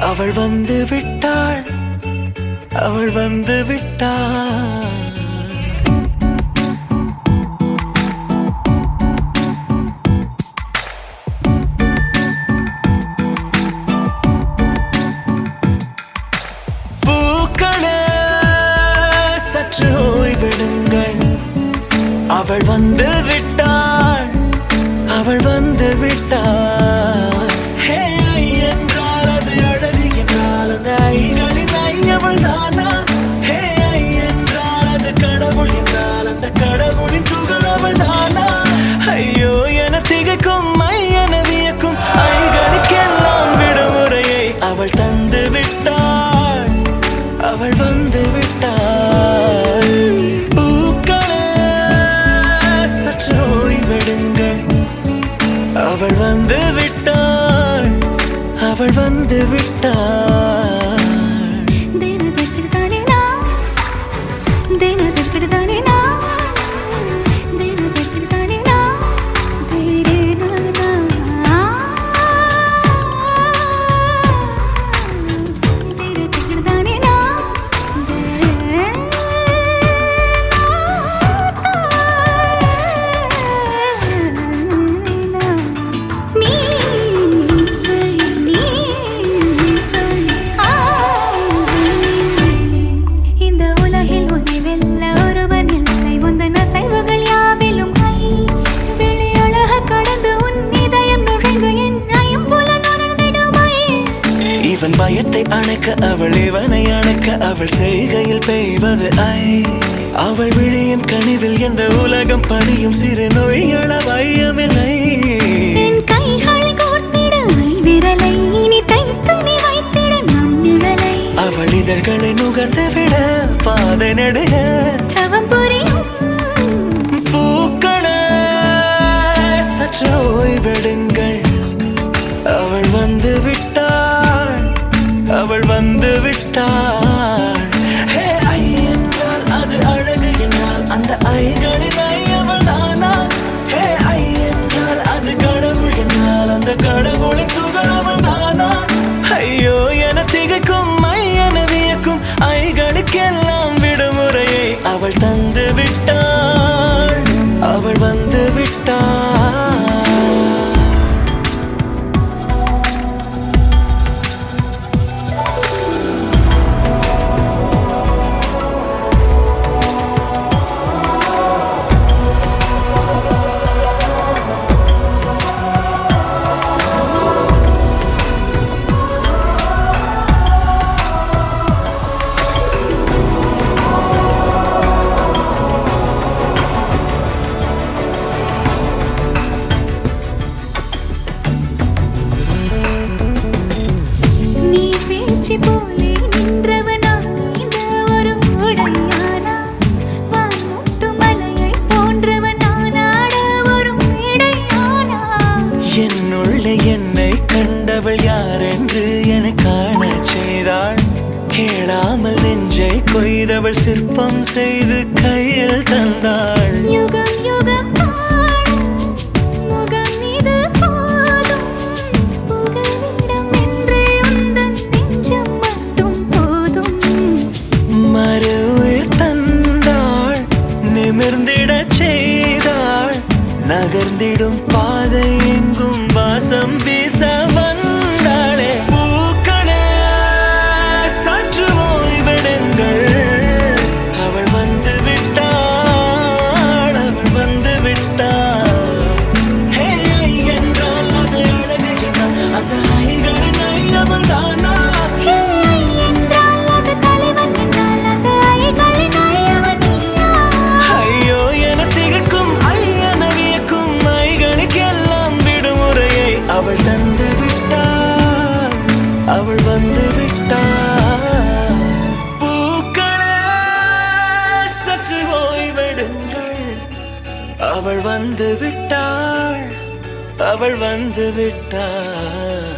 அவள் வந்து விட்டாள், அவள் வந்து விட்டாள். பூக்களே சற்று ஓய்வெடுங்கள், அவள் வந்து விட்டாள், அவள் வந்து விட்டாள். ஹே என்றால் அது அழகு என்றால் அந்த ஐகளின் ஐயவள் தானா? ஹே என்றால் அது கடவுள் என்றால் அந்த கடவுளின் துகள் அவள் தானா? ஐயோ என திகைக்கும் என வியக்கும் ஐகளுக்கெல்லாம் விடுமுறையை அவள் தந்து விட்டாள், அவள் வந்து விட்டாள். பூக்களே சற்று ஓய்வெடுங்கள், அவள் வந்து விட்டாள், அவள் வந்து விட்டாள். இவன் பயத்தை அணைக்க அவள் இவனை அணைக்க அவள் செய்கையில் பெய்வது ஐ. அவள் விழியின் கனிவில் எந்த உலகம் பணியும் சிறு நோய்கள வையமில்லை. அவள் இதழ்களை நுகர்ந்து விட பாதை நடுக பூக்களே சற்று ஓய்வெடுங்கள், அவள் வந்து விட்டாள், அவள் வந்து விட்டாள். ஹே ஐ என்றால் அது அழகு என்றால் அந்த ஐகளின் ஐயவள் தானா? ஹே ஐ என்றால் அது கடவுள் என்றால் அந்த கடவுளின் துகள் அவள் தானா? ஐயோ என திகைக்கும் என வியக்கும் ஐகளுக்கெல்லாம் விடுமுறையை அவள் தந்து விட்டாள், அவள் வந்து விட்டாள். என்னுள்ளே என்னை கண்டவள் யார் என்று என காண செய்தாள். கேளாமல் நெஞ்சை கொய்தவள் சிற்பம் செய்து கையில் தந்தாள். யுகம் யுகம் முகம் இது போதும், புகலிடம் என்று உந்தன் நெஞ்சம் மட்டும் போதும். மறு உயிர் தந்தாள், நிமிர்ந்திடச் செய்தாள். நகர்ந்திடும் பாதை எங்கும் வாசம் வீச வந்தாளே. பூக்களே சற்று ஓய்வெடுங்கள், அவள் வந்து விட்டாள், அவள் வந்து விட்டாள். ஹே என்றால் அது அழகு என்றால் அந்த ஐகளின் ஐயவள் தானா? ஹே என்றால் அது தலைவன் என்றால் அந்த ஐகளின் ஐயவன் நீயா? ஐயோ என திகைக்கும் என வியக்கும் ஐகளுக்கெல்லாம் விடுமுறையை அவள் தந்து விட்டாள், அவள் வந்து விட்டாள். பூக்களே சற்று ஓய்வெடுங்கள், அவள் வந்து விட்டாள், அவள் வந்து விட்டாள்.